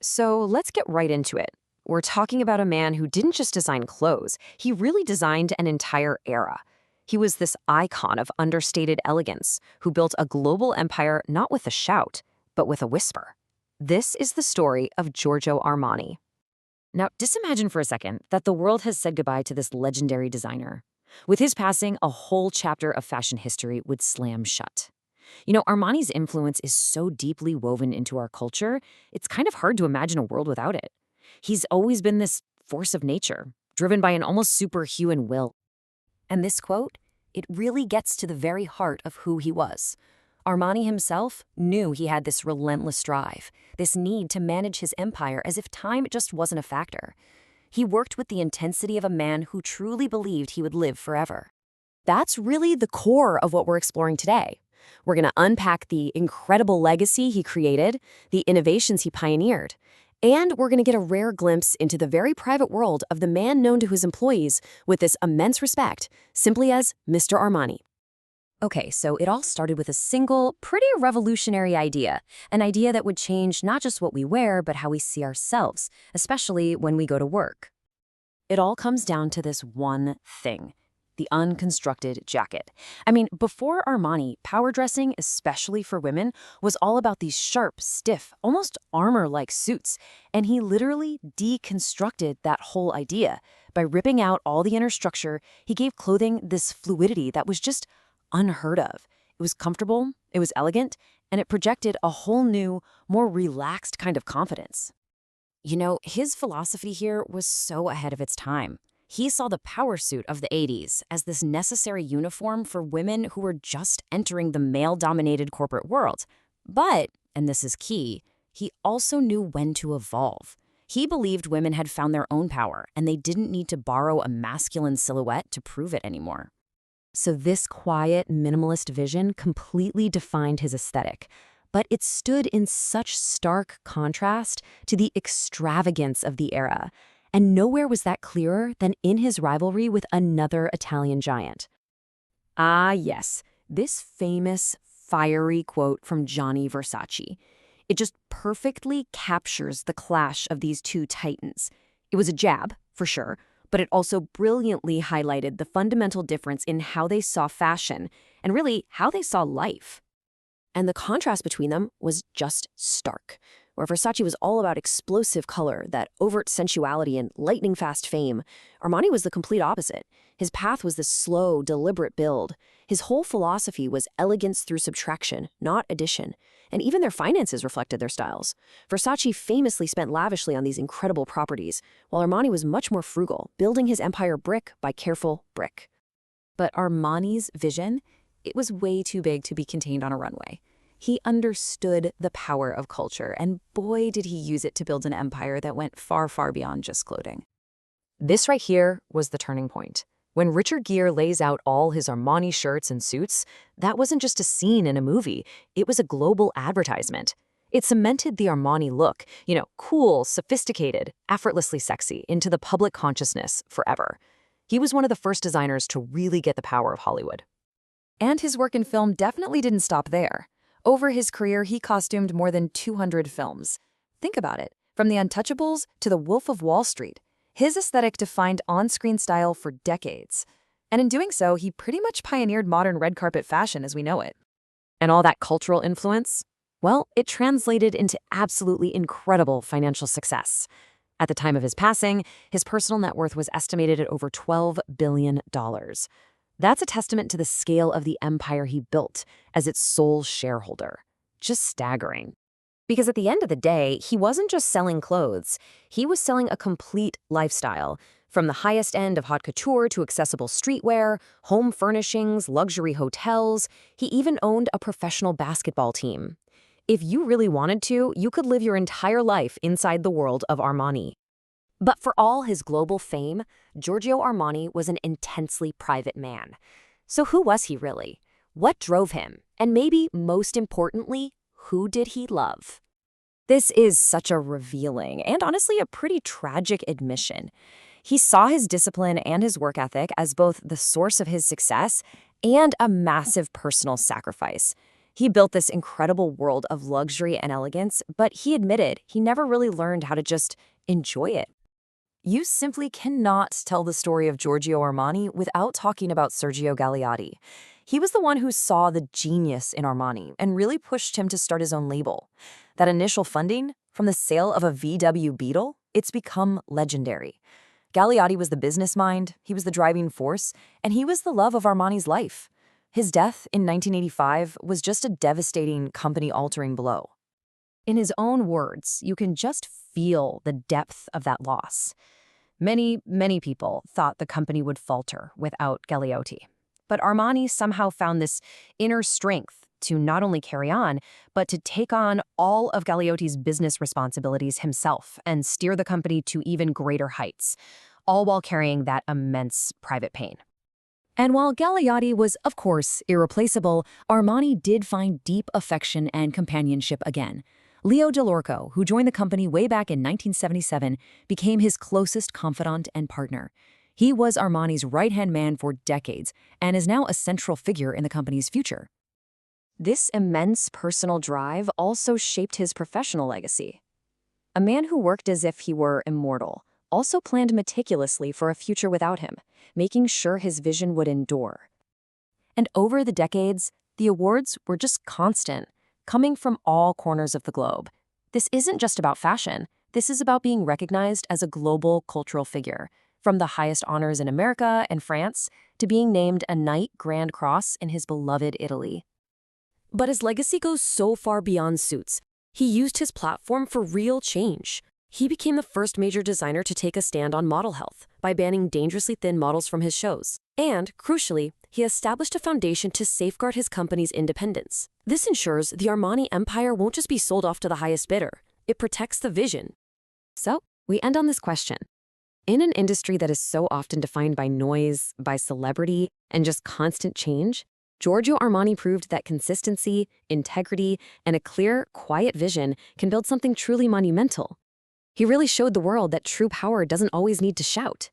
So let's get right into it. We're talking about a man who didn't just design clothes, he really designed an entire era. He was this icon of understated elegance who built a global empire not with a shout, but with a whisper. This is the story of Giorgio Armani. Now, just imagine for a second that the world has said goodbye to this legendary designer. With his passing, a whole chapter of fashion history would slam shut. Armani's influence is so deeply woven into our culture, it's kind of hard to imagine a world without it. He's always been this force of nature, driven by an almost superhuman will. And this quote, it really gets to the very heart of who he was. Armani himself knew he had this relentless drive, this need to manage his empire as if time just wasn't a factor. He worked with the intensity of a man who truly believed he would live forever. That's really the core of what we're exploring today. We're going to unpack the incredible legacy he created, the innovations he pioneered, and we're going to get a rare glimpse into the very private world of the man known to his employees with this immense respect, simply as Mr. Armani. Okay, so it all started with a single, pretty revolutionary idea, an idea that would change not just what we wear, but how we see ourselves, especially when we go to work. It all comes down to this one thing. The unconstructed jacket. I mean, before Armani, power dressing, especially for women, was all about these sharp, stiff, almost armor-like suits, and he literally deconstructed that whole idea. By ripping out all the inner structure, he gave clothing this fluidity that was just unheard of. It was comfortable, it was elegant, and it projected a whole new, more relaxed kind of confidence. His philosophy here was so ahead of its time. He saw the power suit of the 80s as this necessary uniform for women who were just entering the male-dominated corporate world. But, and this is key, he also knew when to evolve. He believed women had found their own power, and they didn't need to borrow a masculine silhouette to prove it anymore. So this quiet, minimalist vision completely defined his aesthetic. But it stood in such stark contrast to the extravagance of the era. And nowhere was that clearer than in his rivalry with another Italian giant. Ah, yes, this famous, fiery quote from Gianni Versace. It just perfectly captures the clash of these two titans. It was a jab, for sure, but it also brilliantly highlighted the fundamental difference in how they saw fashion and really how they saw life. And the contrast between them was just stark. Where Versace was all about explosive color, that overt sensuality and lightning-fast fame, Armani was the complete opposite. His path was this slow, deliberate build. His whole philosophy was elegance through subtraction, not addition. And even their finances reflected their styles. Versace famously spent lavishly on these incredible properties, while Armani was much more frugal, building his empire brick by careful brick. But Armani's vision, it was way too big to be contained on a runway. He understood the power of culture, and boy did he use it to build an empire that went far, far beyond just clothing. This right here was the turning point. When Richard Gere lays out all his Armani shirts and suits, that wasn't just a scene in a movie, it was a global advertisement. It cemented the Armani look, cool, sophisticated, effortlessly sexy, into the public consciousness forever. He was one of the first designers to really get the power of Hollywood. And his work in film definitely didn't stop there. Over his career, he costumed more than 200 films. Think about it. From The Untouchables to The Wolf of Wall Street, his aesthetic defined on-screen style for decades. And in doing so, he pretty much pioneered modern red carpet fashion as we know it. And all that cultural influence? Well, it translated into absolutely incredible financial success. At the time of his passing, his personal net worth was estimated at over $12 billion. That's a testament to the scale of the empire he built as its sole shareholder. Just staggering. Because at the end of the day, he wasn't just selling clothes. He was selling a complete lifestyle, from the highest end of haute couture to accessible streetwear, home furnishings, luxury hotels. He even owned a professional basketball team. If you really wanted to, you could live your entire life inside the world of Armani. But for all his global fame, Giorgio Armani was an intensely private man. So who was he really? What drove him? And maybe most importantly, who did he love? This is such a revealing and honestly a pretty tragic admission. He saw his discipline and his work ethic as both the source of his success and a massive personal sacrifice. He built this incredible world of luxury and elegance, but he admitted he never really learned how to just enjoy it. You simply cannot tell the story of Giorgio Armani without talking about Sergio Gagliotti. He was the one who saw the genius in Armani and really pushed him to start his own label. That initial funding, from the sale of a VW Beetle, it's become legendary. Gagliotti was the business mind, he was the driving force, and he was the love of Armani's life. His death in 1985 was just a devastating, company-altering blow. In his own words, you can just feel the depth of that loss. Many people thought the company would falter without Gagliotti. But Armani somehow found this inner strength to not only carry on, but to take on all of Gagliotti's business responsibilities himself and steer the company to even greater heights, all while carrying that immense private pain. And while Gagliotti was, of course, irreplaceable, Armani did find deep affection and companionship again. Leo Dell'Orco, who joined the company way back in 1977, became his closest confidant and partner. He was Armani's right-hand man for decades and is now a central figure in the company's future. This immense personal drive also shaped his professional legacy. A man who worked as if he were immortal also planned meticulously for a future without him, making sure his vision would endure. And over the decades, the awards were just constant, coming from all corners of the globe. This isn't just about fashion. This is about being recognized as a global cultural figure, from the highest honors in America and France to being named a Knight Grand Cross in his beloved Italy. But his legacy goes so far beyond suits. He used his platform for real change. He became the first major designer to take a stand on model health by banning dangerously thin models from his shows. And, crucially, he established a foundation to safeguard his company's independence. This ensures the Armani empire won't just be sold off to the highest bidder. It protects the vision. So, we end on this question. In an industry that is so often defined by noise, by celebrity, and just constant change, Giorgio Armani proved that consistency, integrity, and a clear, quiet vision can build something truly monumental. He really showed the world that true power doesn't always need to shout.